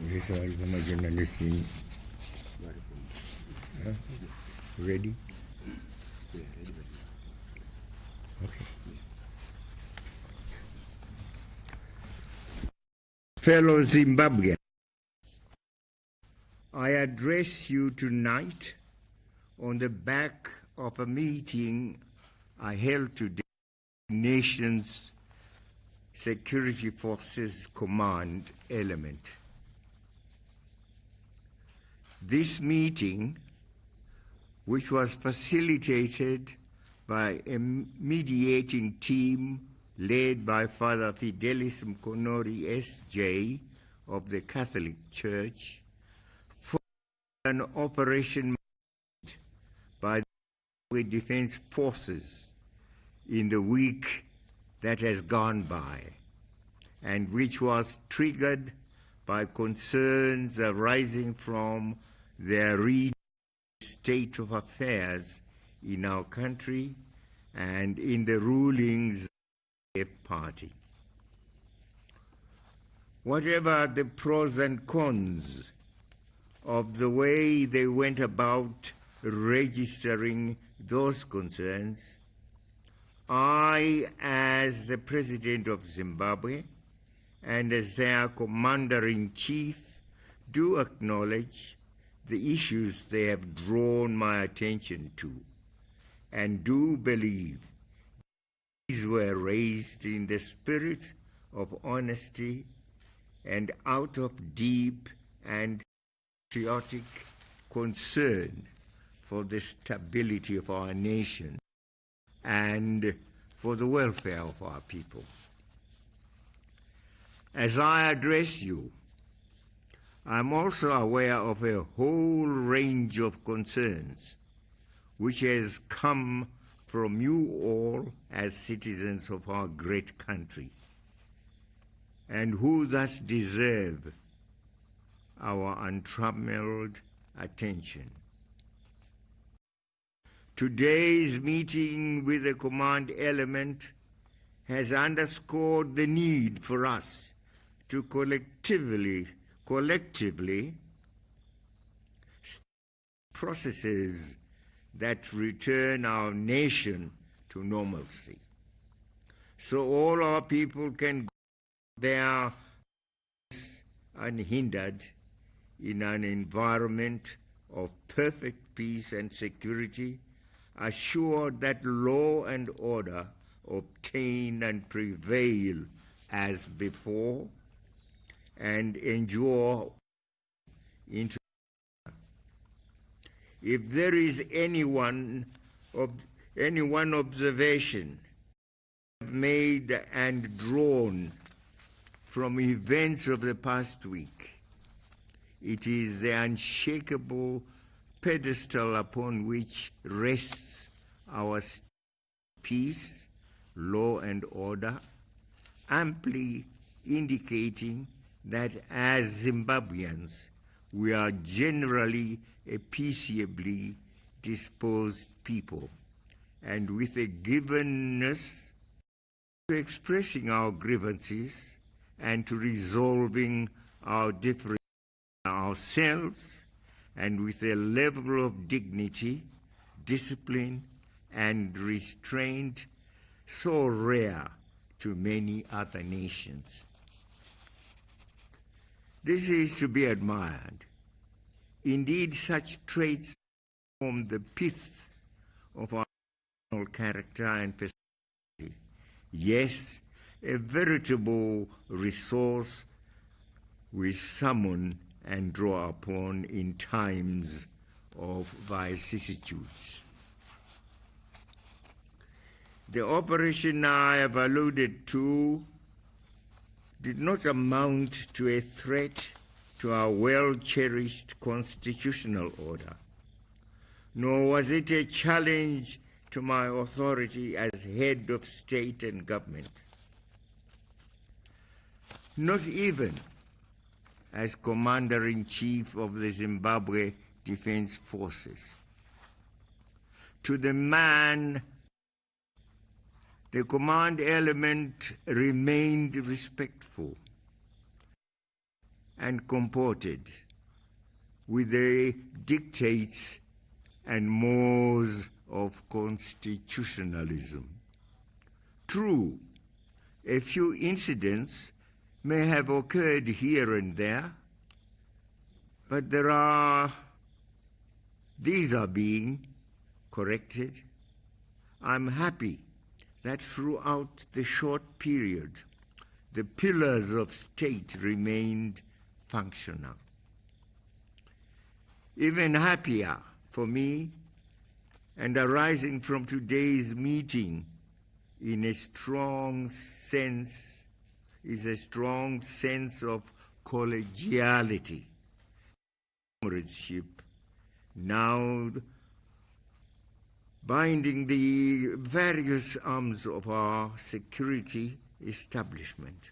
This is all the journalists in. Ready? Okay. Fellow Zimbabweans, I address you tonight on the back of a meeting I held today with the nation's Security Forces Command element. This meeting, which was facilitated by a mediating team led by Father Fidelis Mkonori S.J. of the Catholic Church, for an operation by the Defense Forces in the week that has gone by, and which was triggered by concerns arising from their state of affairs in our country and in the ruling Zanu-PF party. Whatever the pros and cons of the way they went about registering those concerns, I, as the President of Zimbabwe and as their Commander-in-Chief, do acknowledge the issues they have drawn my attention to, and do believe these were raised in the spirit of honesty and out of deep and patriotic concern for the stability of our nation and for the welfare of our people. As I address you, I'm also aware of a whole range of concerns which has come from you all as citizens of our great country, and who thus deserve our untrammeled attention. Today's meeting with the command element has underscored the need for us to collectively processes that return our nation to normalcy, so all our people can go there unhindered in an environment of perfect peace and security, assured that law and order obtain and prevail as before, and endure into. If there is any one observation made and drawn from events of the past week, it is the unshakable pedestal upon which rests our peace, law and order, amply indicating that as Zimbabweans, we are generally a peaceably disposed people, and with a givenness to expressing our grievances and to resolving our differences ourselves, and with a level of dignity, discipline, and restraint so rare to many other nations. This is to be admired. Indeed, such traits form the pith of our national character and personality. Yes, a veritable resource we summon and draw upon in times of vicissitudes. The operation I have alluded to did not amount to a threat to our well-cherished constitutional order, nor was it a challenge to my authority as head of state and government. Not even as Commander-in-Chief of the Zimbabwe Defense Forces. To the man, the command element remained respectful and comported with the dictates and mores of constitutionalism. True, a few incidents may have occurred here and there, but these are being corrected. I'm happy that throughout the short period, the pillars of state remained functional. Even happier for me, and arising from today's meeting is a strong sense of collegiality, comradeship, now binding the various arms of our security establishment.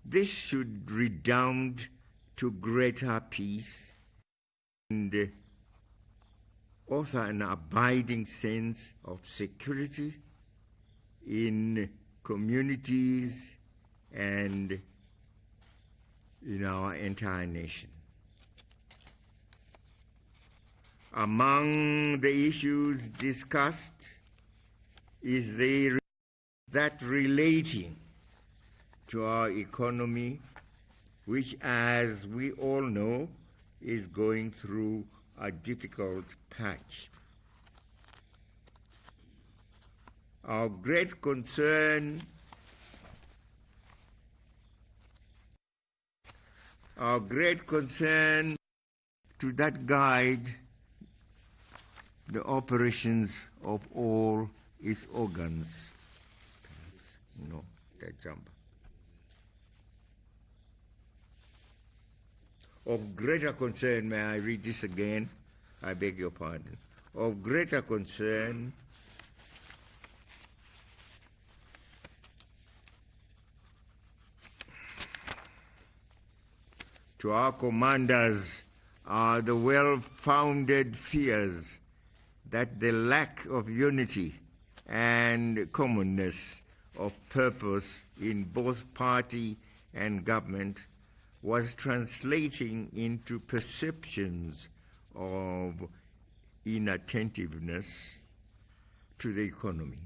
This should redound to greater peace and also an abiding sense of security in communities and in our entire nation. Among the issues discussed is that relating to our economy, which, as we all know, is going through a difficult patch. Our great concern to that guide the operations of all its organs. No, that jump. Of greater concern, may I read this again? I beg your pardon. Of greater concern to our commanders are the well-founded fears that the lack of unity and commonness of purpose in both party and government was translating into perceptions of inattentiveness to the economy.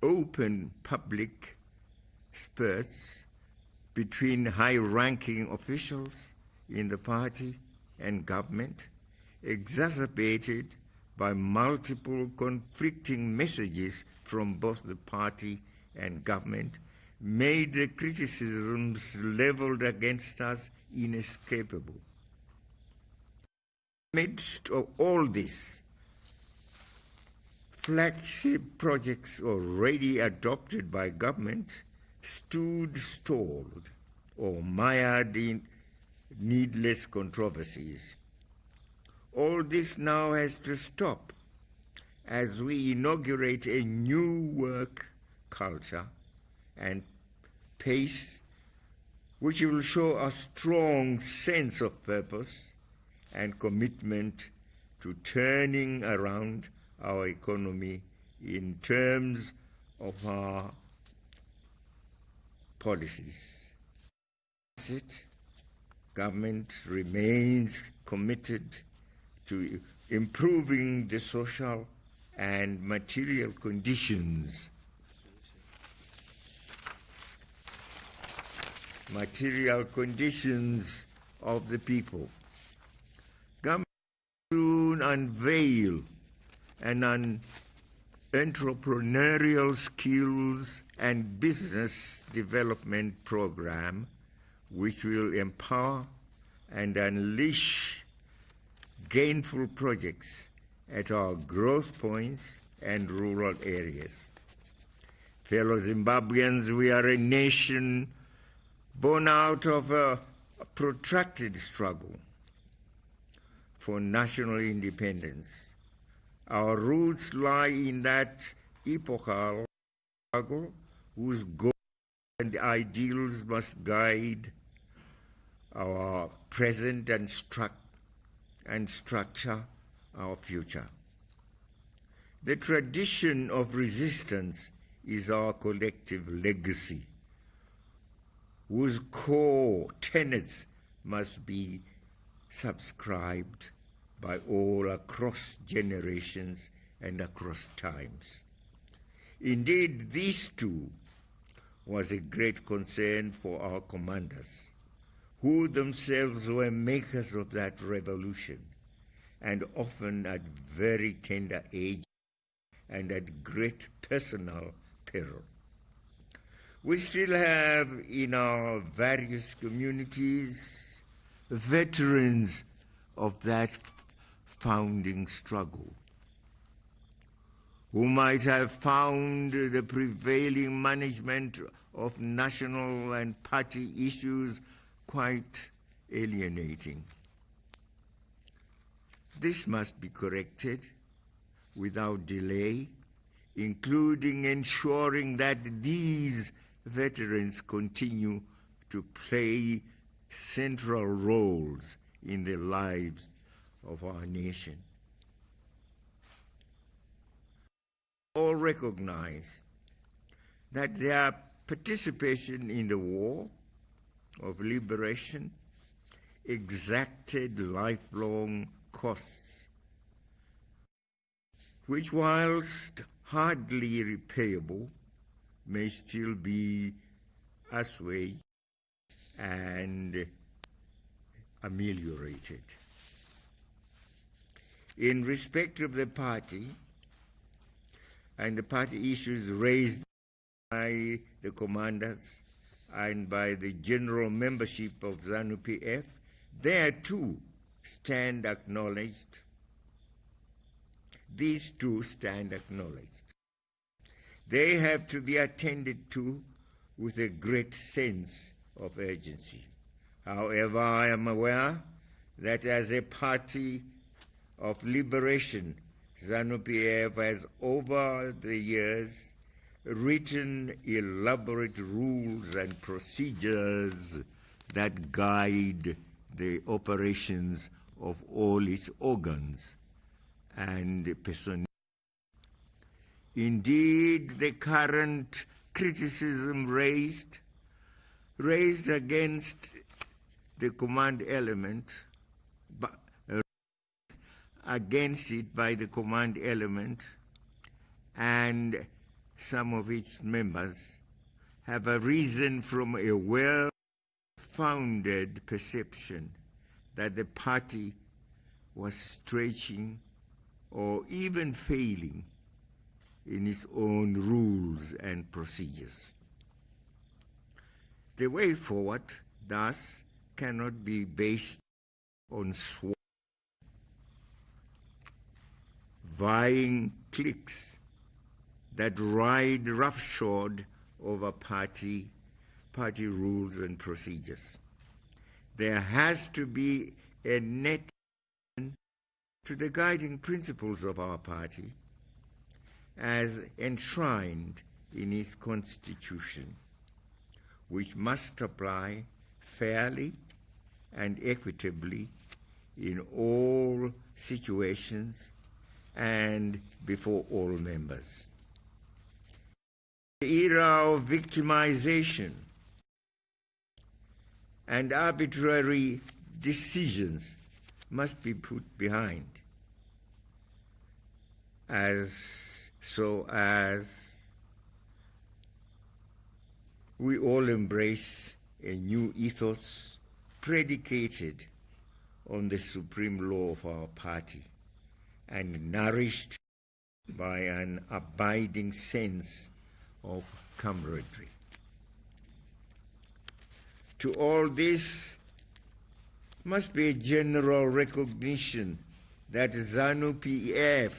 Open public spurts between high-ranking officials in the party and government, exacerbated by multiple conflicting messages from both the party and government, made the criticisms leveled against us inescapable. Amidst of all this, flagship projects already adopted by government stood stalled or mired in needless controversies. All this now has to stop as we inaugurate a new work culture and pace which will show a strong sense of purpose and commitment to turning around our economy in terms of our policies. Government remains committed to improving the social and material conditions of the people. Government soon unveil an entrepreneurial skills and business development program which will empower and unleash gainful projects at our growth points and rural areas. Fellow Zimbabweans, we are a nation born out of a protracted struggle for national independence. Our roots lie in that epochal struggle whose goals and ideals must guide our present and structure our future. The tradition of resistance is our collective legacy, whose core tenets must be subscribed by all across generations and across times. Indeed, this too was a great concern for our commanders, who themselves were makers of that revolution, and often at very tender age and at great personal peril. We still have in our various communities veterans of that founding struggle, who might have found the prevailing management of national and party issues quite alienating. This must be corrected without delay, including ensuring that these veterans continue to play central roles in the lives of our nation. All recognize that their participation in the war of liberation exacted lifelong costs, which, whilst hardly repayable, may still be assuaged and ameliorated. In respect of the party and the party issues raised by the commanders and by the general membership of Zanu-PF, there too stand acknowledged. These two stand acknowledged. They have to be attended to with a great sense of urgency. However, I am aware that as a party of liberation, Zanu-PF has over the years written elaborate rules and procedures that guide the operations of all its organs and personnel. Indeed, the current criticism raised against the command element, against it by the command element and some of its members have arisen from a well-founded perception that the party was stretching or even failing in its own rules and procedures. The way forward, thus, cannot be based on vying cliques that ride roughshod over party rules and procedures. There has to be a net to the guiding principles of our party as enshrined in its constitution, which must apply fairly and equitably in all situations and before all members. The era of victimization and arbitrary decisions must be put behind, so as we all embrace a new ethos predicated on the supreme law of our party and nourished by an abiding sense of camaraderie. To all this must be a general recognition that Zanu-PF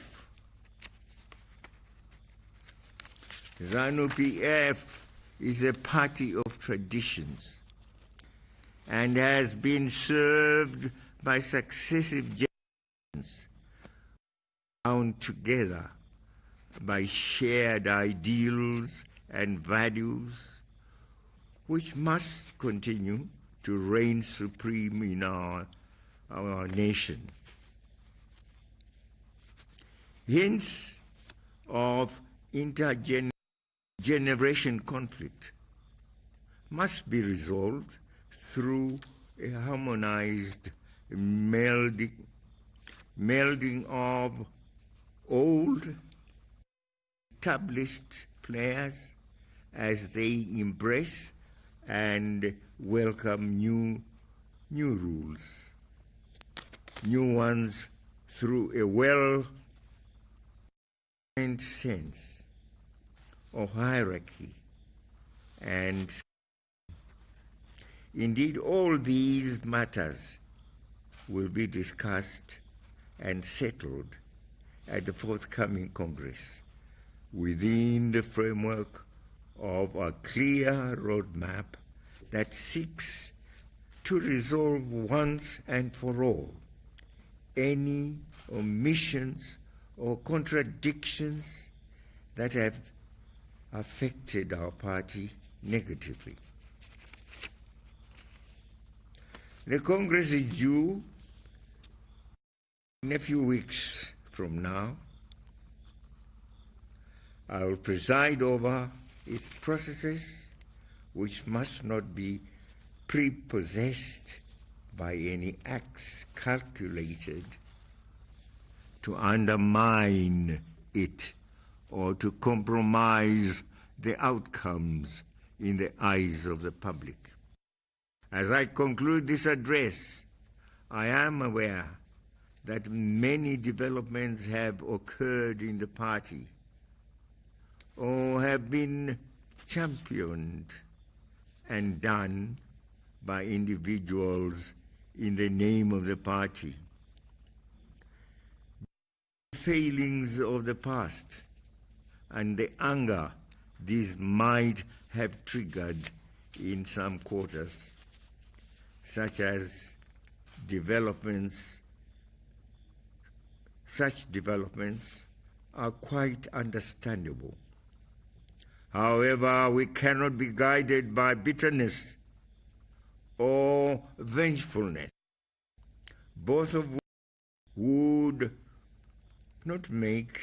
is a party of traditions and has been served by successive generations bound together by shared ideals and values which must continue to reign supreme in our nation. Hints of intergeneration conflict must be resolved through a harmonized melding of old established players as they embrace and welcome new rules, new ones through a well-defined sense of hierarchy. And indeed, all these matters will be discussed and settled at the forthcoming Congress within the framework of a clear roadmap that seeks to resolve once and for all any omissions or contradictions that have affected our party negatively. The Congress is due in a few weeks from now. I will preside over its processes, which must not be prepossessed by any acts calculated to undermine it or to compromise the outcomes in the eyes of the public. As I conclude this address, I am aware that many developments have occurred in the party or have been championed and done by individuals in the name of the party. The failings of the past and the anger these might have triggered in some quarters, such developments are quite understandable. However, we cannot be guided by bitterness or vengefulness, both of which would not make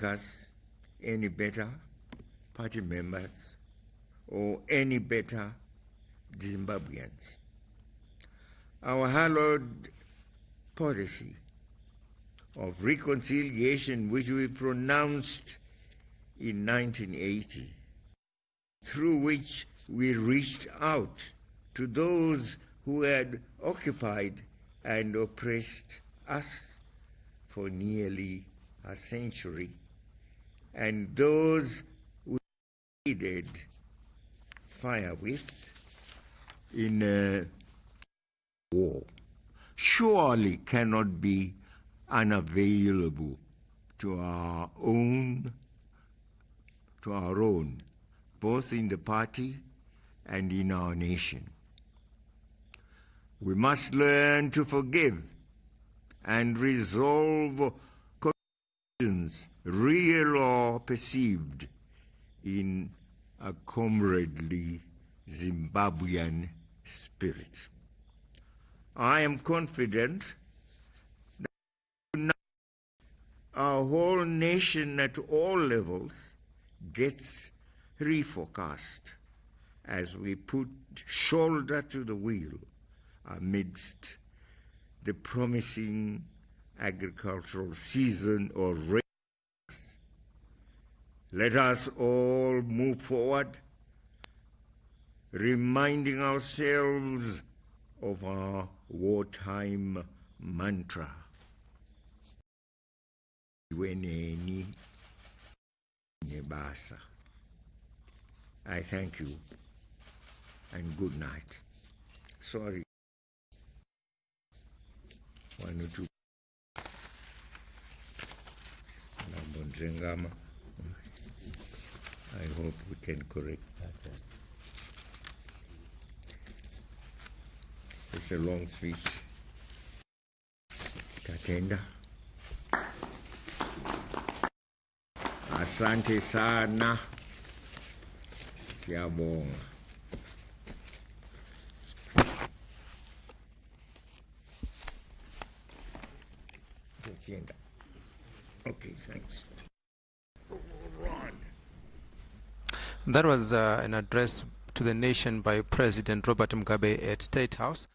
us any better party members or any better Zimbabweans. Our hallowed policy of reconciliation, which we pronounced in 1980, through which we reached out to those who had occupied and oppressed us for nearly a century, and those we needed fire with in a war, surely cannot be unavailable to our own, both in the party and in our nation. We must learn to forgive and resolve conditions, real or perceived, in a comradely Zimbabwean spirit. I am confident that our whole nation at all levels gets refocused as we put shoulder to the wheel amidst the promising agricultural season or rains. Let us all move forward, reminding ourselves of our wartime mantra. Weneni nebasa. I thank you and good night. Sorry. One or two. I hope we can correct that. It's a long speech. Tatenda. Asante sana. Siyabonga. Okay, thanks. All right. That was an address to the nation by President Robert Mugabe at State House.